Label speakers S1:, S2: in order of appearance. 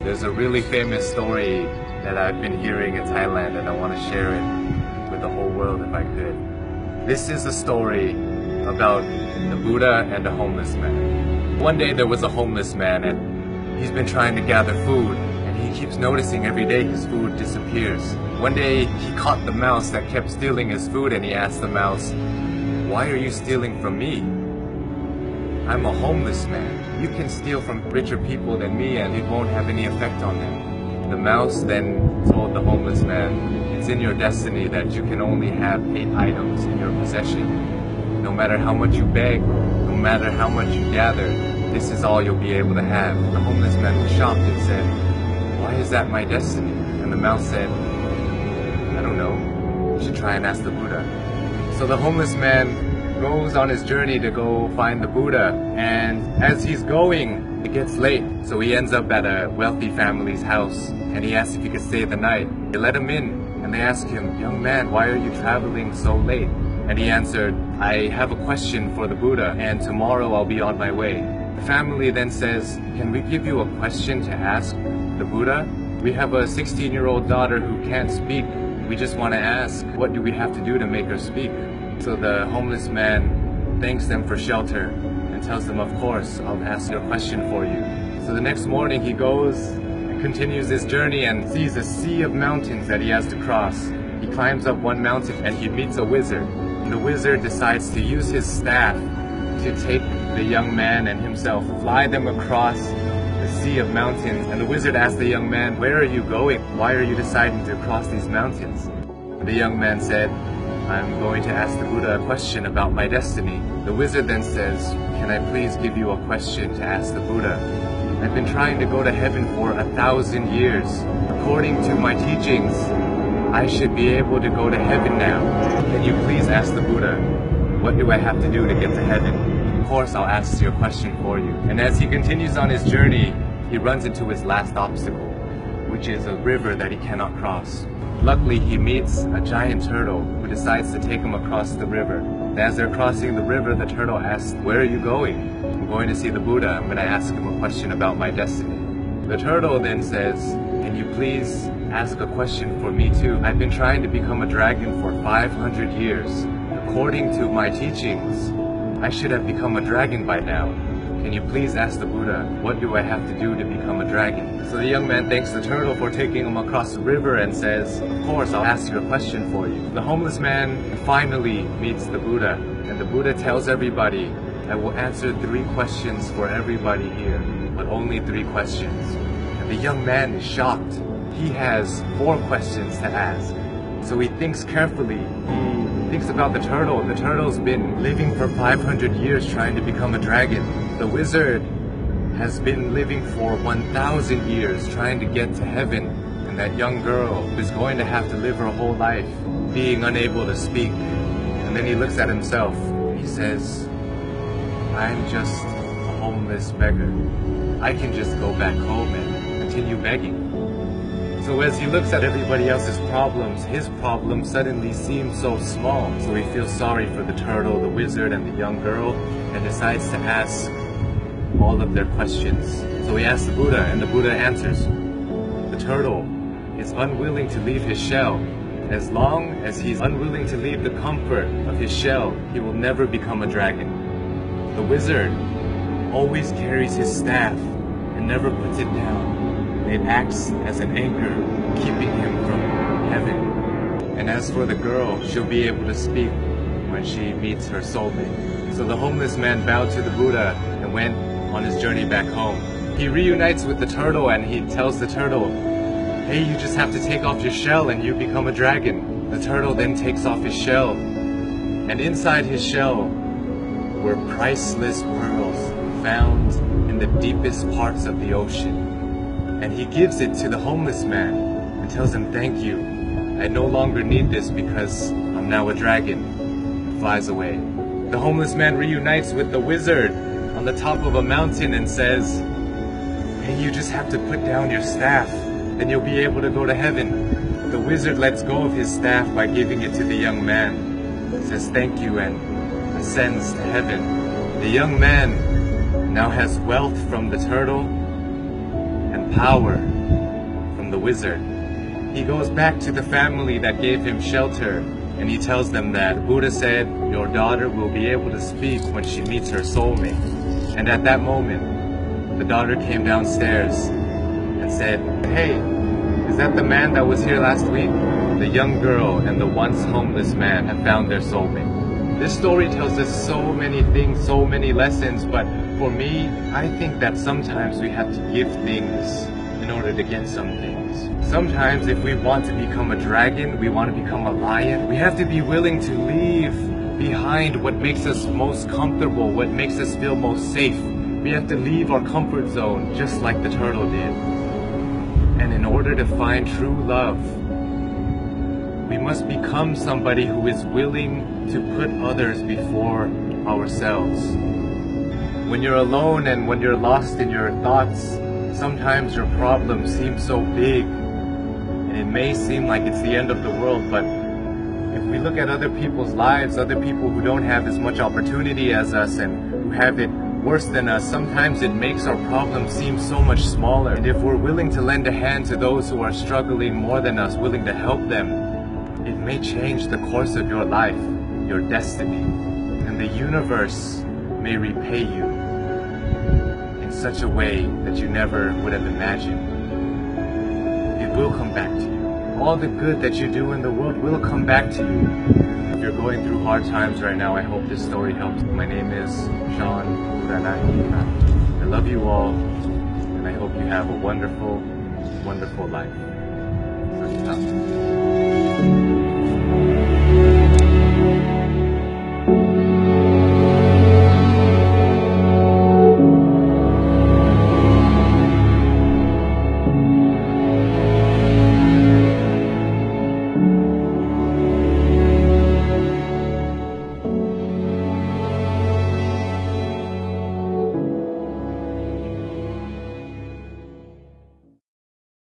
S1: There's a really famous story that I've been hearing in Thailand, and I want to share it with the whole world if I could. This is a story about the Buddha and a homeless man. One day there was a homeless man, and he's been trying to gather food, and he keeps noticing every day his food disappears. One day he caught the mouse that kept stealing his food, and he asked the mouse, "Why are you stealing from me? I'm a homeless man. You can steal from richer people than me and it won't have any effect on them." The mouse then told the homeless man, "It's in your destiny that you can only have 8 items in your possession. No matter how much you beg, no matter how much you gather, this is all you'll be able to have." The homeless man was shocked and said, "Why is that my destiny?" And the mouse said, "I don't know. You should try and ask the Buddha." So the homeless man goes on his journey to go find the Buddha, and as he's going, it gets late, so he ends up at a wealthy family's house, and he asks if he could stay the night. They let him in, and they ask him, "Young man, why are you traveling so late?" And he answered, "I have a question for the Buddha, and tomorrow I'll be on my way." The family then says, "Can we give you a question to ask the Buddha? We have a 16-year-old daughter who can't speak. We just want to ask, what do we have to do to make her speak?" So the homeless man thanks them for shelter and tells them, "Of course, I'll ask your question for you." So the next morning he goes and continues his journey and sees a sea of mountains that he has to cross. He climbs up one mountain and he meets a wizard. And the wizard decides to use his staff to take the young man and himself, fly them across the sea of mountains. And the wizard asks the young man, "Where are you going? Why are you deciding to cross these mountains?" And the young man said, "I'm going to ask the Buddha a question about my destiny." The wizard then says, "Can I please give you a question to ask the Buddha? I've been trying to go to heaven for 1,000 years. According to my teachings, I should be able to go to heaven now. Can you please ask the Buddha, what do I have to do to get to heaven?" "Of course, I'll ask your question for you." And as he continues on his journey, he runs into his last obstacle, which is a river that he cannot cross. Luckily, he meets a giant turtle who decides to take him across the river. And as they're crossing the river, the turtle asks, "Where are you going?" "I'm going to see the Buddha. I'm going to ask him a question about my destiny." The turtle then says, "Can you please ask a question for me too? I've been trying to become a dragon for 500 years. According to my teachings, I should have become a dragon by now. Can you please ask the Buddha, what do I have to do to become a dragon?" So the young man thanks the turtle for taking him across the river and says, "Of course, I'll ask you a question for you." The homeless man finally meets the Buddha, and the Buddha tells everybody, "I will answer 3 questions for everybody here, but only 3 questions." And the young man is shocked. He has 4 questions to ask. So he thinks carefully. He thinks about the turtle. The turtle's been living for 500 years trying to become a dragon. The wizard has been living for 1,000 years trying to get to heaven. And that young girl is going to have to live her whole life being unable to speak. And then he looks at himself. He says, "I'm just a homeless beggar. I can just go back home and continue begging." So as he looks at everybody else's problems, his problem suddenly seems so small. So he feels sorry for the turtle, the wizard, and the young girl, and decides to ask all of their questions. So he asks the Buddha, and the Buddha answers. The turtle is unwilling to leave his shell. As long as he's unwilling to leave the comfort of his shell, he will never become a dragon. The wizard always carries his staff and never puts it down. It acts as an anchor, keeping him from heaven. And as for the girl, she'll be able to speak when she meets her soulmate. So the homeless man bowed to the Buddha and went on his journey back home. He reunites with the turtle and he tells the turtle, "Hey, you just have to take off your shell and you become a dragon." The turtle then takes off his shell, and inside his shell were priceless pearls found in the deepest parts of the ocean. And he gives it to the homeless man and tells him, "Thank you. I no longer need this because I'm now a dragon." And flies away. The homeless man reunites with the wizard on the top of a mountain and says, "Hey, you just have to put down your staff, then you'll be able to go to heaven." The wizard lets go of his staff by giving it to the young man. He says, "Thank you," and ascends to heaven. The young man now has wealth from the turtle and power from the wizard. He goes back to the family that gave him shelter, and he tells them that Buddha said, your daughter will be able to speak when she meets her soulmate. And at that moment, the daughter came downstairs and said, hey, is that the man that was here last week? The young girl and the once homeless man have found their soulmate. This story tells us so many things, so many lessons, but for me, I think that sometimes we have to give things in order to get some things. Sometimes if we want to become a dragon, we want to become a lion, we have to be willing to leave behind what makes us most comfortable, what makes us feel most safe. We have to leave our comfort zone just like the turtle did. And in order to find true love, we must become somebody who is willing to put others before ourselves. When you're alone and when you're lost in your thoughts, sometimes your problems seem so big and it may seem like it's the end of the world, but if we look at other people's lives, other people who don't have as much opportunity as us and who have it worse than us, sometimes it makes our problems seem so much smaller. And if we're willing to lend a hand to those who are struggling more than us, willing to help them, it may change the course of your life, your destiny, and the universe may repay you in such a way that you never would have imagined. It will come back to you. All the good that you do in the world will come back to you. If you're going through hard times right now, I hope this story helps. My name is Sean. I love you all, and I hope you have a wonderful, wonderful life.